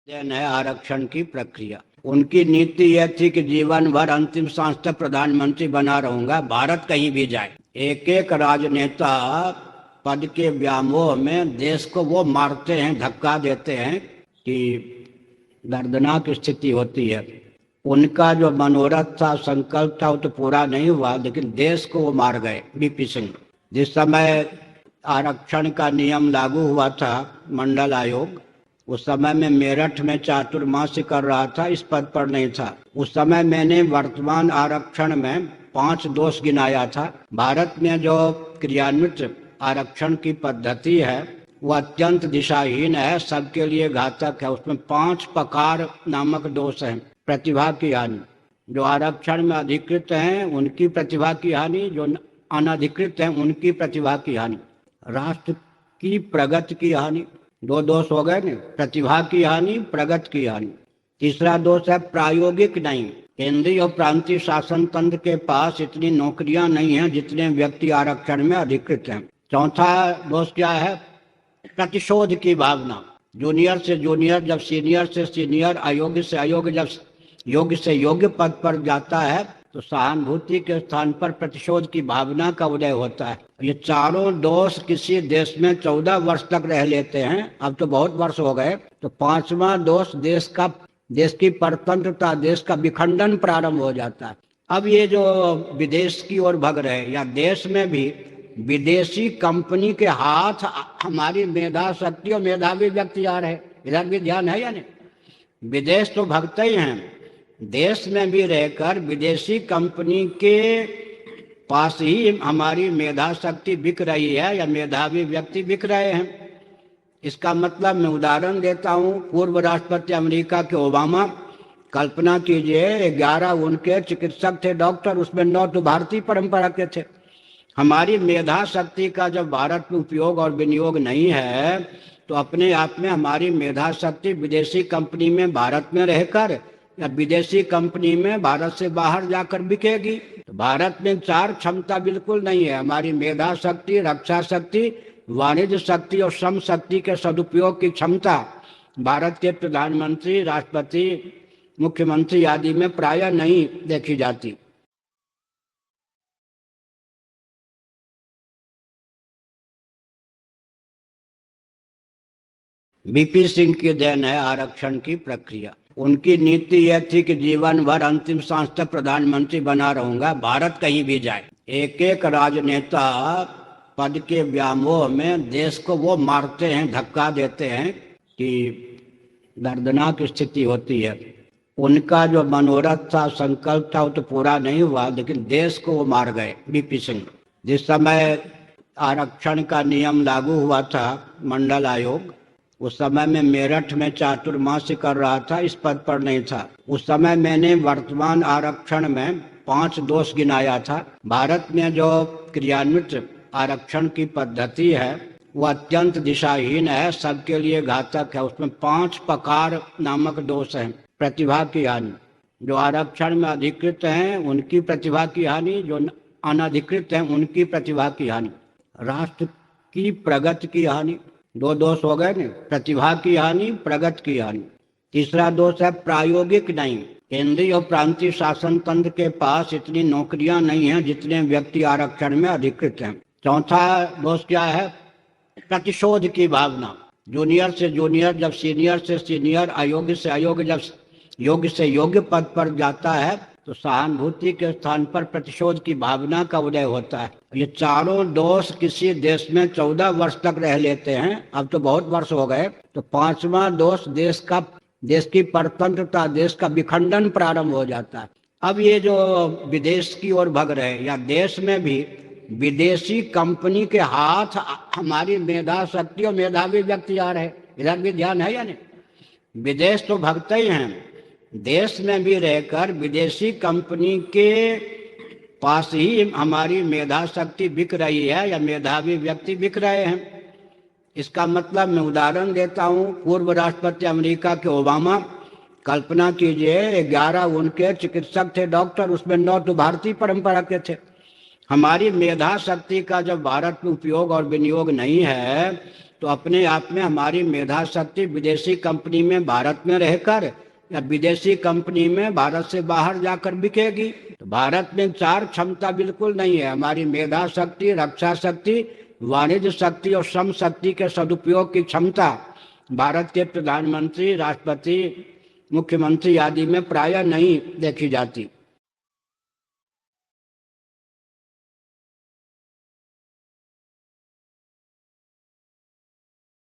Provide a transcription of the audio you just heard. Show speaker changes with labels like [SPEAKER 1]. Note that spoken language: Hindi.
[SPEAKER 1] देन है आरक्षण की प्रक्रिया। उनकी नीति यह थी कि जीवन भर अंतिम सांस तक प्रधानमंत्री बना रहूंगा, भारत कहीं भी जाए। एक एक राजनेता पद के व्यामोह में देश को वो मारते हैं, धक्का देते हैं कि दर्दनाक स्थिति होती है। उनका जो मनोरथ था, संकल्प था, वो तो पूरा नहीं हुआ, लेकिन देश को वो मार गए। बीपी सिंह, जिस समय आरक्षण का नियम लागू हुआ था, मंडल आयोग, उस समय में मेरठ में चातुर्मास्य कर रहा था, इस पद पर नहीं था। उस समय मैंने वर्तमान आरक्षण में 5 दोष गिनाया था। भारत में जो क्रियान्वित आरक्षण की पद्धति है वो अत्यंत दिशाहीन है, सबके लिए घातक है। उसमें 5 पकार नामक दोष हैं। प्रतिभा की हानि, जो आरक्षण में अधिकृत हैं उनकी प्रतिभा की हानि, जो अनधिकृत हैं उनकी प्रतिभा की हानि। राष्ट्र की प्रगति की हानि, 2 दोष हो गए न, प्रतिभा की हानि, प्रगति की हानि। तीसरा दोष है प्रायोगिक नहीं, केंद्रीय और प्रांतीय शासन तंत्र के पास इतनी नौकरियां नहीं हैं जितने व्यक्ति आरक्षण में अधिकृत हैं। चौथा दोष क्या है? प्रतिशोध की भावना। जूनियर से जूनियर जब सीनियर से सीनियर, अयोग्य से अयोग्य जब योग्य से योग्य पद पर जाता है तो सहानुभूति के स्थान पर प्रतिशोध की भावना का उदय होता है। ये चारों दोष किसी देश में 14 वर्ष तक रह लेते हैं, अब तो बहुत वर्ष हो गए। तो 5वां दोष देश की परतंत्रता, देश का विखंडन प्रारंभ हो जाता है। अब ये जो विदेश की ओर भग रहे, या देश में भी विदेशी कंपनी के हाथ हमारी मेधा शक्ति और मेधावी व्यक्ति आ रहे, इधर भी ध्यान है या नहीं? विदेश तो भगते ही हैं, देश में भी रहकर विदेशी कंपनी के पास ही हमारी मेधा शक्ति बिक रही है, या मेधावी व्यक्ति बिक रहे हैं। इसका मतलब मैं उदाहरण देता हूं। पूर्व राष्ट्रपति अमेरिका के ओबामा, कल्पना कीजिए 11 उनके चिकित्सक थे, डॉक्टर, उसमें 9 तो भारतीय परंपरा के थे। हमारी मेधा शक्ति का जब भारत में उपयोग और विनियोग नहीं है तो अपने आप में हमारी मेधा शक्ति विदेशी कंपनी में भारत में रहकर या विदेशी कंपनी में भारत से बाहर जाकर बिकेगी। तो भारत में 4 क्षमता बिल्कुल नहीं है। हमारी मेधा शक्ति, रक्षा शक्ति, वाणिज्य शक्ति और श्रम शक्ति के सदुपयोग की क्षमता भारत के प्रधानमंत्री, राष्ट्रपति, मुख्यमंत्री आदि में प्रायः नहीं देखी जाती। बीपी सिंह की देन है आरक्षण की प्रक्रिया। उनकी नीति यह थी कि जीवन भर अंतिम सांस तक प्रधानमंत्री बना रहूंगा, भारत कहीं भी जाए। एक एक राजनेता पद के व्यामोह में देश को वो मारते हैं, धक्का देते हैं कि दर्दनाक स्थिति होती है। उनका जो मनोरथ था, संकल्प था, वो तो पूरा नहीं हुआ, लेकिन देश को वो मार गए। बीपी सिंह, जिस समय आरक्षण का नियम लागू हुआ था, मंडल आयोग, उस समय में मेरठ में चातुर्मास्य कर रहा था, इस पद पर नहीं था। उस समय मैंने वर्तमान आरक्षण में 5 दोष गिनाया था। भारत में जो क्रियान्वित आरक्षण की पद्धति है वो अत्यंत दिशाहीन है, सबके लिए घातक है। उसमें 5 पकार नामक दोष हैं। प्रतिभा की हानि, जो आरक्षण में अधिकृत हैं उनकी प्रतिभा की हानि, जो अनधिकृत हैं उनकी प्रतिभा की हानि। राष्ट्र की प्रगति की हानि, 2 दोष हो गए न, प्रतिभा की हानि, प्रगति की हानि। तीसरा दोष है प्रायोगिक नहीं, केंद्रीय और प्रांतीय शासन तंत्र के पास इतनी नौकरियां नहीं हैं जितने व्यक्ति आरक्षण में अधिकृत हैं। चौथा दोष क्या है? प्रतिशोध की भावना। जूनियर से जूनियर जब सीनियर से सीनियर, अयोग्य से अयोग्य जब योग्य से योग्य पद पर जाता है तो सहानुभूति के स्थान पर प्रतिशोध की भावना का उदय होता है। ये चारों दोष किसी देश में 14 वर्ष तक रह लेते हैं, अब तो बहुत वर्ष हो गए। तो 5वां दोष देश की परतंत्रता, देश का विखंडन प्रारंभ हो जाता है। अब ये जो विदेश की ओर भग रहे, या देश में भी विदेशी कंपनी के हाथ हमारी मेधा शक्ति और मेधावी व्यक्ति आ रहे, इधर भी ध्यान है या नहीं? विदेश तो भगते ही हैं, देश में भी रहकर विदेशी कंपनी के पास ही हमारी मेधा शक्ति बिक रही है, या मेधावी व्यक्ति बिक रहे हैं। इसका मतलब मैं उदाहरण देता हूं। पूर्व राष्ट्रपति अमेरिका के ओबामा, कल्पना कीजिए 11 उनके चिकित्सक थे, डॉक्टर, उसमें 9 तो भारतीय परंपरा के थे। हमारी मेधा शक्ति का जब भारत में उपयोग और विनियोग नहीं है तो अपने आप में हमारी मेधा शक्ति विदेशी कंपनी में भारत में रहकर या विदेशी कंपनी में भारत से बाहर जाकर बिकेगी। तो भारत में चार क्षमता बिल्कुल नहीं है। हमारी मेधा शक्ति, रक्षा शक्ति, वाणिज्य शक्ति और श्रम शक्ति के सदुपयोग की क्षमता भारत के प्रधानमंत्री, राष्ट्रपति, मुख्यमंत्री आदि में प्रायः नहीं देखी जाती।